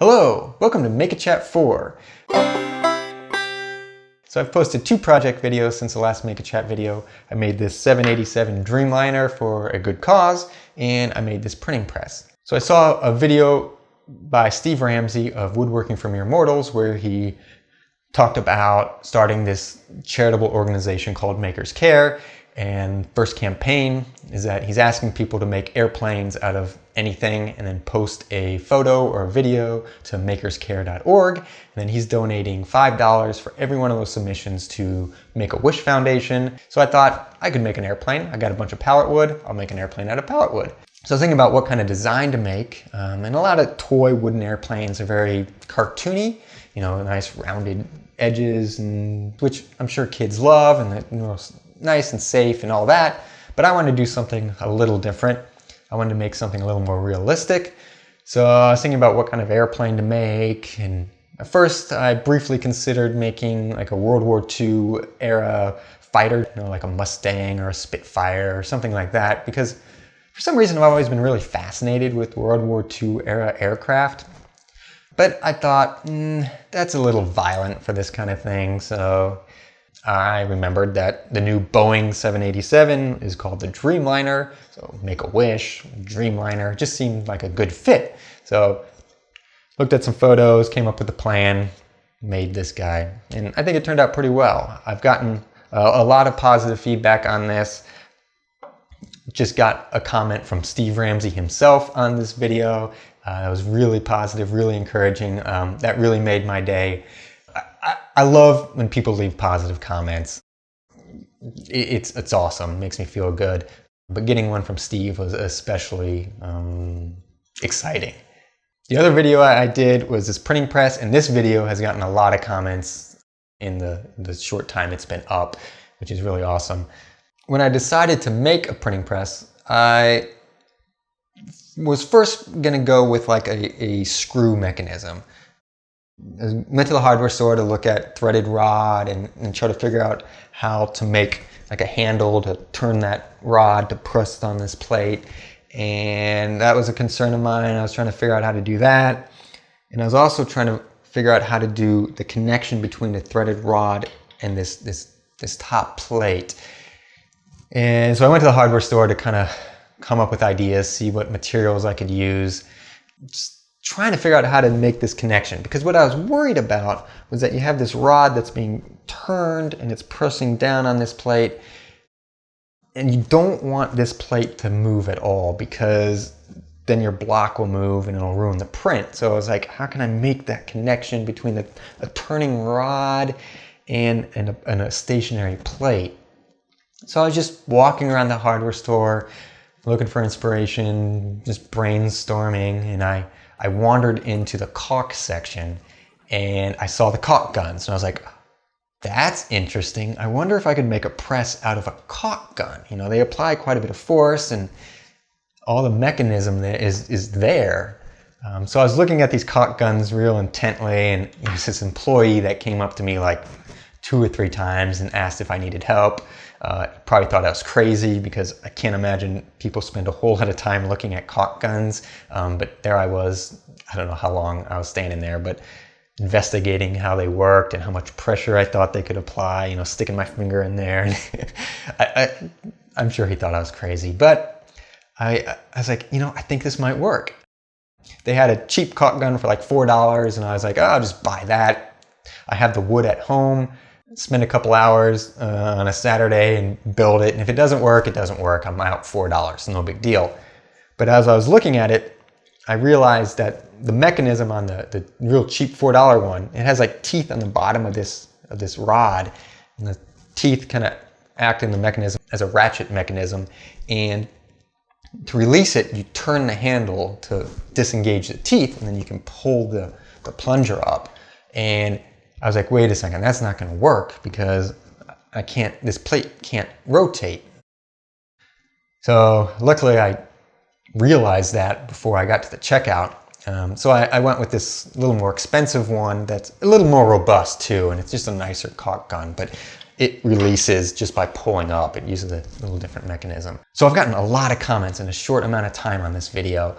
Hello, welcome to MakiChat 4. So I've posted 2 project videos since the last MakiChat video. I made this 787 Dreamliner for a good cause, and I made this printing press. So I saw a video by Steve Ramsey of Woodworking for Mere Mortals where he talked about starting this charitable organization called Makers Care. And first campaign is that he's asking people to make airplanes out of anything and then post a photo or a video to makerscare.org. And then he's donating $5 for every one of those submissions to Make-A-Wish Foundation. So I thought I could make an airplane. I got a bunch of pallet wood. I'll make an airplane out of pallet wood. So I was thinking about what kind of design to make. And a lot of toy wooden airplanes are very cartoony, you know, nice rounded edges, and which I'm sure kids love, and nice and safe and all that. But I wanted to do something a little different. I wanted to make something a little more realistic. So I was thinking about what kind of airplane to make, and at first I briefly considered making like a World War II era fighter, you know, like a Mustang or a Spitfire or something like that, because for some reason I've always been really fascinated with World War II era aircraft. But I thought, that's a little violent for this kind of thing, so I remembered that the new Boeing 787 is called the Dreamliner, so Make-A-Wish, Dreamliner, just seemed like a good fit. So looked at some photos, came up with a plan, made this guy, and I think it turned out pretty well. I've gotten a lot of positive feedback on this. Just got a comment from Steve Ramsey himself on this video. That was really positive, really encouraging. That really made my day. I love when people leave positive comments. It's awesome, makes me feel good. But getting one from Steve was especially exciting. The other video I did was this printing press, and this video has gotten a lot of comments in the short time it's been up, which is really awesome. When I decided to make a printing press, I was first gonna go with like a screw mechanism. I went to the hardware store to look at threaded rod and try to figure out how to make like a handle to turn that rod to press on this plate. And that was a concern of mine. I was trying to figure out how to do that. And I was also trying to figure out how to do the connection between the threaded rod and this top plate. And so I went to the hardware store to kind of come up with ideas, see what materials I could use. Just trying to figure out how to make this connection, because what I was worried about was that you have this rod that's being turned and it's pressing down on this plate, and you don't want this plate to move at all, because then your block will move and it'll ruin the print. So I was like, how can I make that connection between a turning rod and a stationary plate? So I was just walking around the hardware store looking for inspiration, just brainstorming, and I wandered into the caulk section and I saw the caulk guns, and I was like, that's interesting. I wonder if I could make a press out of a caulk gun. You know, they apply quite a bit of force and all the mechanism there is there. So I was looking at these caulk guns real intently, and there's this employee that came up to me like 2 or 3 times and asked if I needed help. Probably thought I was crazy, because I can't imagine people spend a whole lot of time looking at caulk guns. But there I was, I don't know how long I was standing there, but investigating how they worked and how much pressure I thought they could apply, you know, sticking my finger in there. I'm sure he thought I was crazy, but I was like, you know, I think this might work. They had a cheap caulk gun for like $4, and I was like, oh, I'll just buy that. I have the wood at home. Spend a couple hours on a Saturday and build it. And if it doesn't work, it doesn't work. I'm out $4, no big deal. But as I was looking at it, I realized that the mechanism on the real cheap $4 one, it has like teeth on the bottom of this rod. And the teeth kind of act in the mechanism as a ratchet mechanism. And to release it, you turn the handle to disengage the teeth, and then you can pull the plunger up. And I was like, wait a second, that's not going to work, because this plate can't rotate. So luckily I realized that before I got to the checkout. So I went with this little more expensive one that's a little more robust too, and it's just a nicer caulk gun, but it releases just by pulling up. It uses a little different mechanism. So I've gotten a lot of comments in a short amount of time on this video,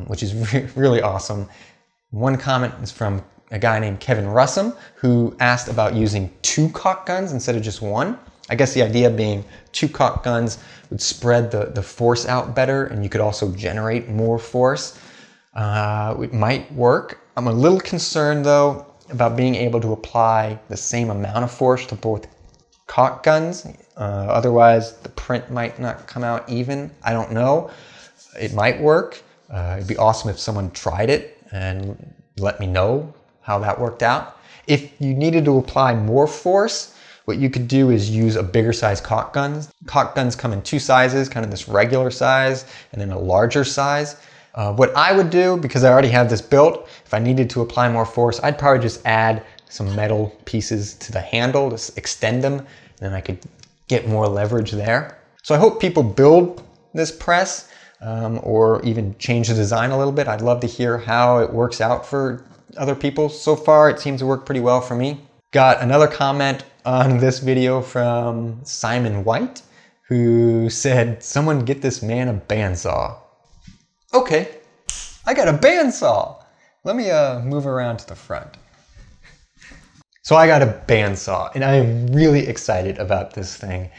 which is really awesome. One comment is from a guy named Kevin Russum, who asked about using 2 caulk guns instead of just 1. I guess the idea being 2 caulk guns would spread the force out better, and you could also generate more force. It might work. I'm a little concerned though about being able to apply the same amount of force to both caulk guns. Otherwise the print might not come out even. I don't know. It might work. It'd be awesome if someone tried it and let me know how that worked out. If you needed to apply more force, what you could do is use a bigger size caulk gun. Caulk guns come in 2 sizes, kind of this regular size and then a larger size. What I would do, because I already have this built, if I needed to apply more force, I'd probably just add some metal pieces to the handle to extend them, and then I could get more leverage there. So I hope people build this press or even change the design a little bit. I'd love to hear how it works out for other people. So far, it seems to work pretty well for me. Got another comment on this video from Simon White, who said, "Someone get this man a bandsaw." Okay, I got a bandsaw. Let me move around to the front. So I got a bandsaw, and I am really excited about this thing.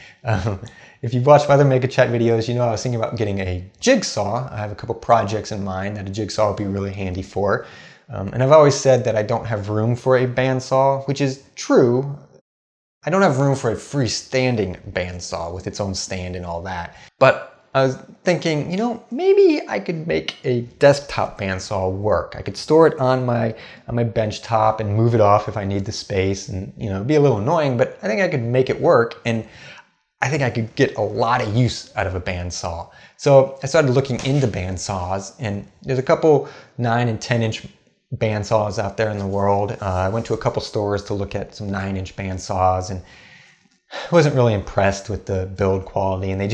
If you've watched my other MakiChat videos, you know I was thinking about getting a jigsaw. I have a couple projects in mind that a jigsaw would be really handy for. And I've always said that I don't have room for a bandsaw, which is true. I don't have room for a freestanding bandsaw with its own stand and all that. But I was thinking, you know, maybe I could make a desktop bandsaw work. I could store it on my bench top and move it off if I need the space, and you know, it'd be a little annoying, but I think I could make it work, and I think I could get a lot of use out of a bandsaw. So I started looking into bandsaws, and there's a couple 9 and 10-inch bandsaws out there in the world. I went to a couple stores to look at some 9-inch bandsaws, and I wasn't really impressed with the build quality, and they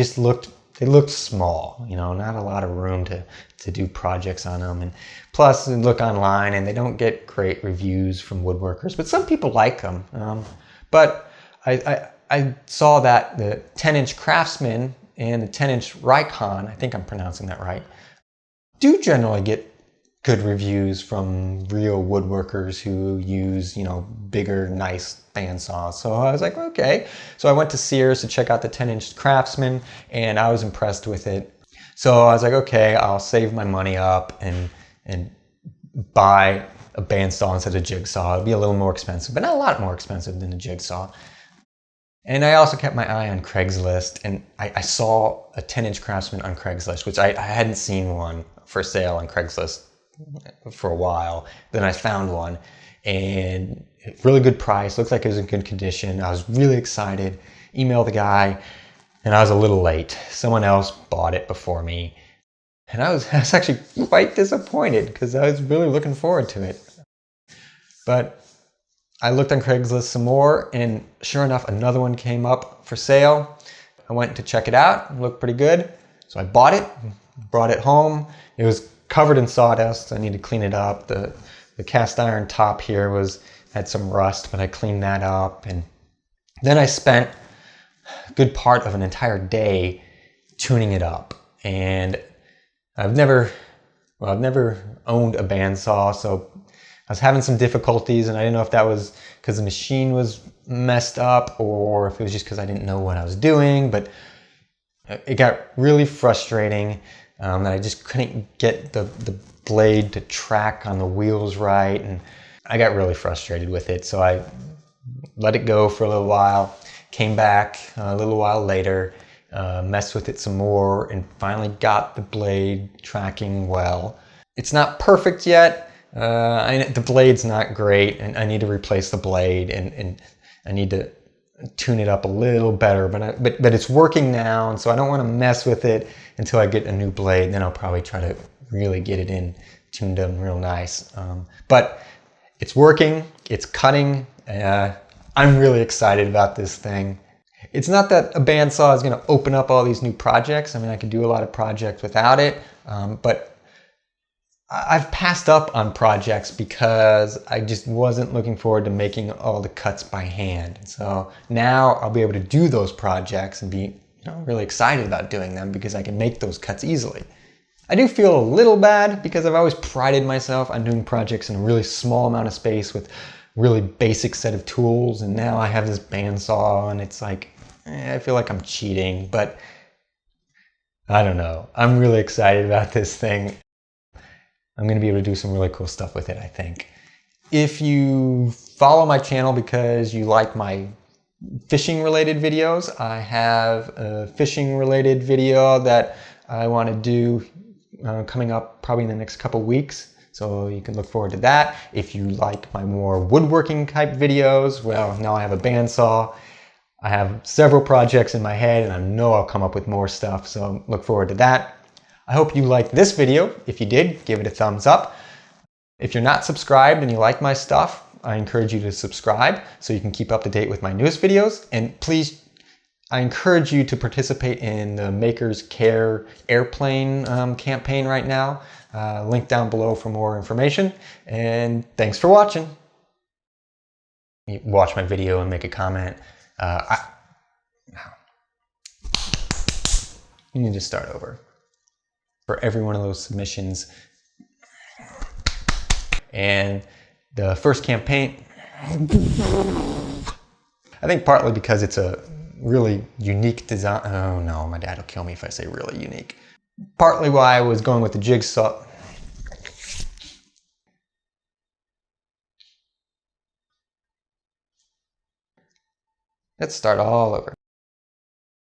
looked small, you know, not a lot of room to do projects on them. And plus, you look online and they don't get great reviews from woodworkers, but some people like them. But I saw that the 10-inch Craftsman and the 10-inch Rikon, I think I'm pronouncing that right, do generally get good reviews from real woodworkers who use, you know, bigger, nice bandsaws. So I was like, okay. So I went to Sears to check out the 10-inch Craftsman, and I was impressed with it. So I was like, okay, I'll save my money up and buy a bandsaw instead of a jigsaw. It'll be a little more expensive, but not a lot more expensive than a jigsaw. And I also kept my eye on Craigslist, and I saw a 10-inch Craftsman on Craigslist, which I hadn't seen one for sale on Craigslist for a while. Then I found one, and really good price, looked like it was in good condition. I was really excited, emailed the guy, and I was a little late. Someone else bought it before me, and I was actually quite disappointed because I was really looking forward to it. But I looked on Craigslist some more, and sure enough, another one came up for sale. I went to check it out, it looked pretty good, so I bought it, brought it home. It was covered in sawdust. I need to clean it up. The cast iron top here had some rust, but I cleaned that up. And then I spent a good part of an entire day tuning it up. And I've never owned a bandsaw, so I was having some difficulties, and I didn't know if that was because the machine was messed up or if it was just because I didn't know what I was doing, but it got really frustrating. That I just couldn't get the blade to track on the wheels right, and I got really frustrated with it. So I let it go for a little while, came back a little while later, messed with it some more, and finally got the blade tracking well. It's not perfect yet. The blade's not great, and I need to replace the blade, and I need to tune it up a little better, but it's working now, and so I don't want to mess with it until I get a new blade. Then I'll probably try to really get it tuned in real nice. But it's working, it's cutting. I'm really excited about this thing. It's not that a bandsaw is going to open up all these new projects. I mean, I could do a lot of projects without it, but I've passed up on projects because I just wasn't looking forward to making all the cuts by hand. So now I'll be able to do those projects and be really excited about doing them because I can make those cuts easily. I do feel a little bad because I've always prided myself on doing projects in a really small amount of space with really basic set of tools, and now I have this bandsaw and it's like, I feel like I'm cheating, but I don't know. I'm really excited about this thing. I'm going to be able to do some really cool stuff with it, I think. If you follow my channel because you like my fishing related videos, I have a fishing related video that I want to do coming up probably in the next couple weeks. So you can look forward to that. If you like my more woodworking type videos, well, now I have a bandsaw. I have several projects in my head and I know I'll come up with more stuff, so look forward to that. I hope you liked this video. If you did, give it a thumbs up. If you're not subscribed and you like my stuff, I encourage you to subscribe so you can keep up to date with my newest videos. And please, I encourage you to participate in the Makers Care airplane campaign right now. Link down below for more information. And thanks for watching. Watch my video and make a comment. You need to start over. For every one of those submissions. And the first campaign, I think partly because it's a really unique design. Oh no, my dad will kill me if I say really unique. Partly why I was going with the jigsaw. Let's start all over.